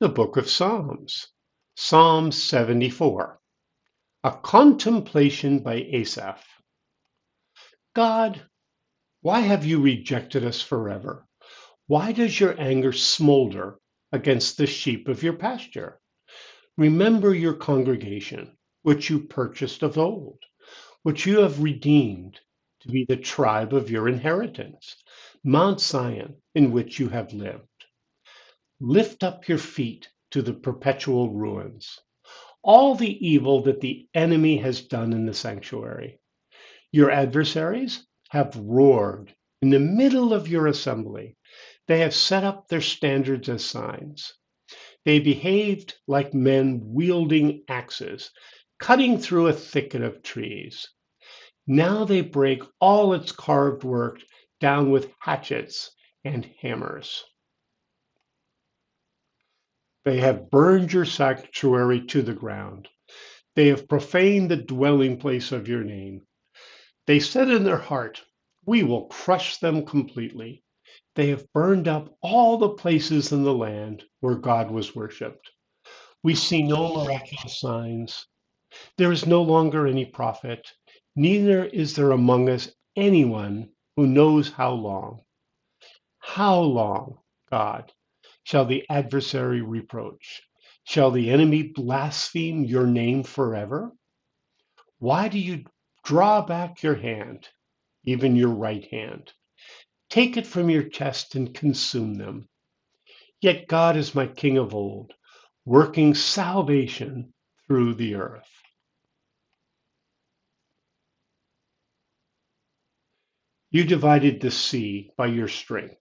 The book of Psalms, Psalm 74, a contemplation by Asaph. God, why have you rejected us forever? Why does your anger smolder against the sheep of your pasture? Remember your congregation, which you purchased of old, which you have redeemed to be the tribe of your inheritance, Mount Zion, in which you have lived. Lift up your feet to the perpetual ruins, all the evil that the enemy has done in the sanctuary. Your adversaries have roared in the middle of your assembly. They have set up their standards as signs. They behaved like men wielding axes, cutting through a thicket of trees. Now they break all its carved work down with hatchets and hammers. They have burned your sanctuary to the ground. They have profaned the dwelling place of your name. They said in their heart, we will crush them completely. They have burned up all the places in the land where God was worshipped. We see no miraculous signs. There is no longer any prophet, neither is there among us anyone who knows how long. How long, God, shall the adversary reproach? Shall the enemy blaspheme your name forever? Why do you draw back your hand, even your right hand? Take it from your chest and consume them. Yet God is my King of old, working salvation through the earth. You divided the sea by your strength.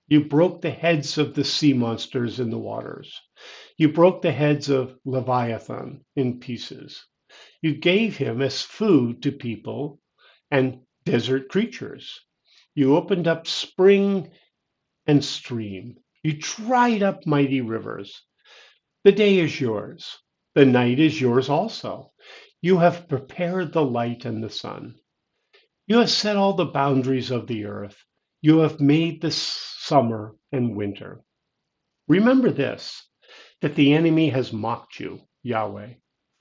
You broke the heads of the sea monsters in the waters. You broke the heads of Leviathan in pieces. You gave him as food to people and desert creatures. You opened up spring and stream. You dried up mighty rivers. The day is yours. The night is yours also. You have prepared the light and the sun. You have set all the boundaries of the earth. You have made the summer and winter. Remember this, that the enemy has mocked you, Yahweh.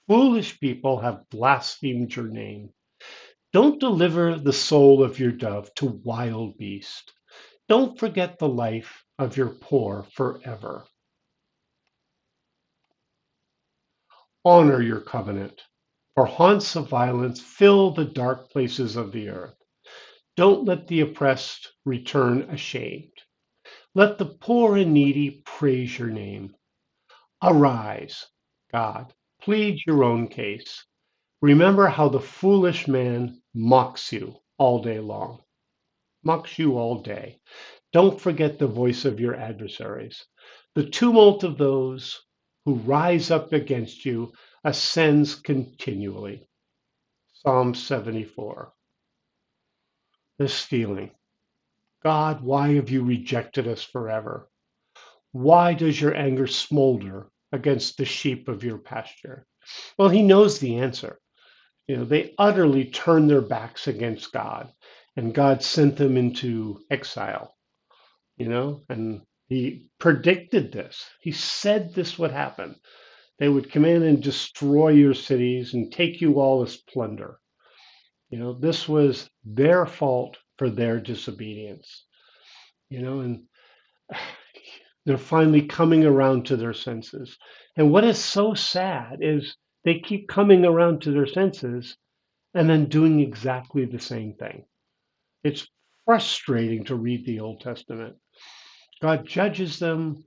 Foolish people have blasphemed your name. Don't deliver the soul of your dove to wild beasts. Don't forget the life of your poor forever. Honor your covenant, for haunts of violence fill the dark places of the earth. Don't let the oppressed return ashamed. Let the poor and needy praise your name. Arise, God, plead your own case. Remember how the foolish man mocks you all day long, mocks you all day. Don't forget the voice of your adversaries. The tumult of those who rise up against you ascends continually. Psalm 74. This feeling, God, why have you rejected us forever? Why does your anger smolder against the sheep of your pasture? Well, he knows the answer. They utterly turned their backs against God, and God sent them into exile, and he predicted this. He said this would happen. They would come in and destroy your cities and take you all as plunder. This was their fault for their disobedience, and they're finally coming around to their senses. And what is so sad is they keep coming around to their senses and then doing exactly the same thing. It's frustrating to read the Old Testament. God judges them,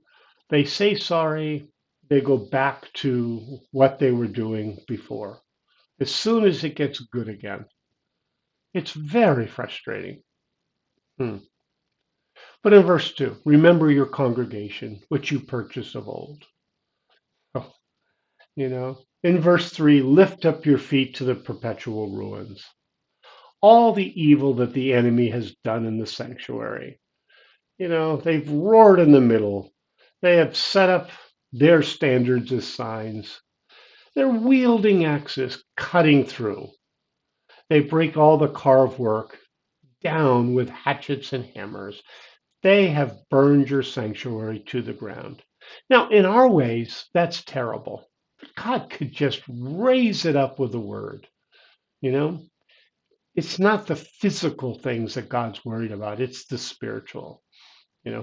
they say sorry, they go back to what they were doing before. As soon as it gets good again, it's very frustrating. Hmm. But in verse 2, remember your congregation, which you purchased of old. Oh, In verse 3, lift up your feet to the perpetual ruins. All the evil that the enemy has done in the sanctuary. They've roared in the middle. They have set up their standards as signs. They're wielding axes, cutting through. They break all the carved work down with hatchets and hammers. They have burned your sanctuary to the ground. Now, in our ways, that's terrible. But God could just raise it up with a word, you know? It's not the physical things that God's worried about, it's the spiritual.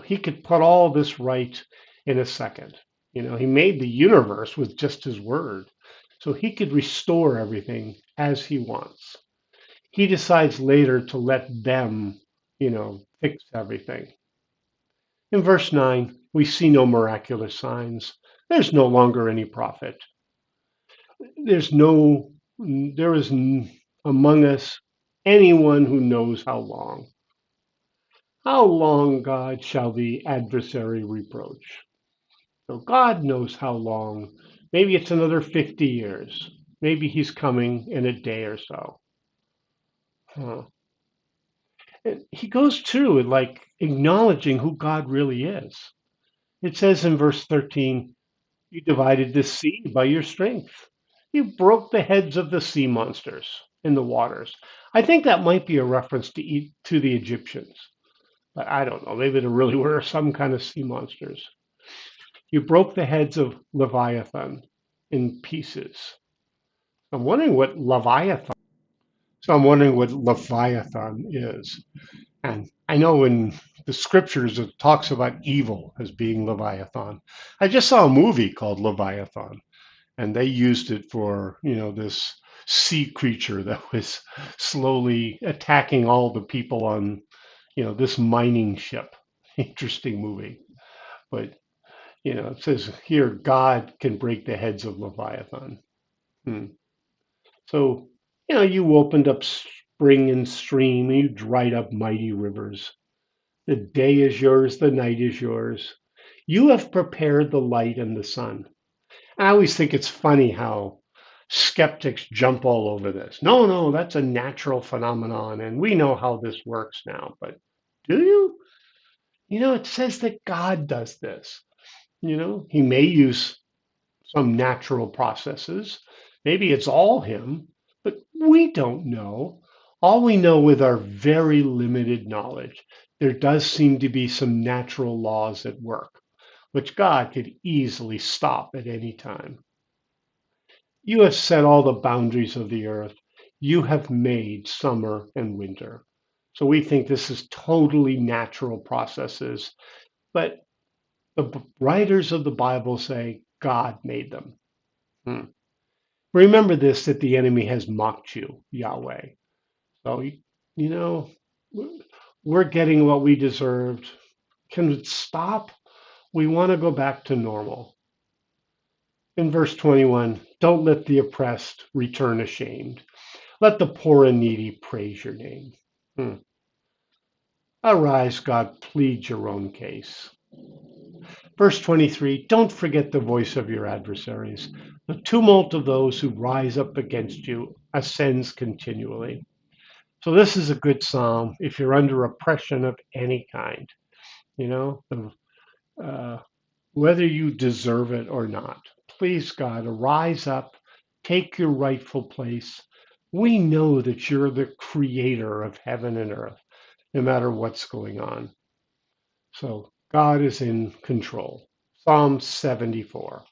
He could put all this right in a second. He made the universe with just his word. So he could restore everything as he wants. He decides later to let them, fix everything. In verse 9, we see no miraculous signs. There's no longer any prophet. There's no, there is among us anyone who knows how long. How long, God, shall the adversary reproach? So God knows how long. Maybe it's another 50 years. Maybe he's coming in a day or so. Huh. And he goes through it like acknowledging who God really is. It says in verse 13, you divided the sea by your strength. You broke the heads of the sea monsters in the waters. I think that might be a reference to the Egyptians, but I don't know. Maybe there really were some kind of sea monsters. You broke the heads of Leviathan in pieces. I'm wondering what Leviathan. So I'm wondering what Leviathan is. And I know in the scriptures it talks about evil as being Leviathan. I just saw a movie called Leviathan, and they used it for, this sea creature that was slowly attacking all the people on, this mining ship. Interesting movie. But, it says here God can break the heads of Leviathan. Hmm. So, you opened up spring and stream, and you dried up mighty rivers. The day is yours, the night is yours. You have prepared the light and the sun. I always think it's funny how skeptics jump all over this. No, no, that's a natural phenomenon, and we know how this works now. But do you? It says that God does this. He may use some natural processes. Maybe it's all him, but we don't know. All we know with our very limited knowledge, there does seem to be some natural laws at work, which God could easily stop at any time. You have set all the boundaries of the earth. You have made summer and winter. So we think this is totally natural processes, but the writers of the Bible say God made them. Hmm. Remember this, that the enemy has mocked you, Yahweh. So, know, we're getting what we deserved. Can it stop? We want to go back to normal. In verse 21, don't let the oppressed return ashamed. Let the poor and needy praise your name. Hmm. Arise, God, plead your own case. Verse 23, don't forget the voice of your adversaries. The tumult of those who rise up against you ascends continually. So this is a good psalm if you're under oppression of any kind, you know, uh, whether you deserve it or not. Please, God, arise up, take your rightful place. We know that you're the creator of heaven and earth, no matter what's going on. So God is in control. Psalm 74.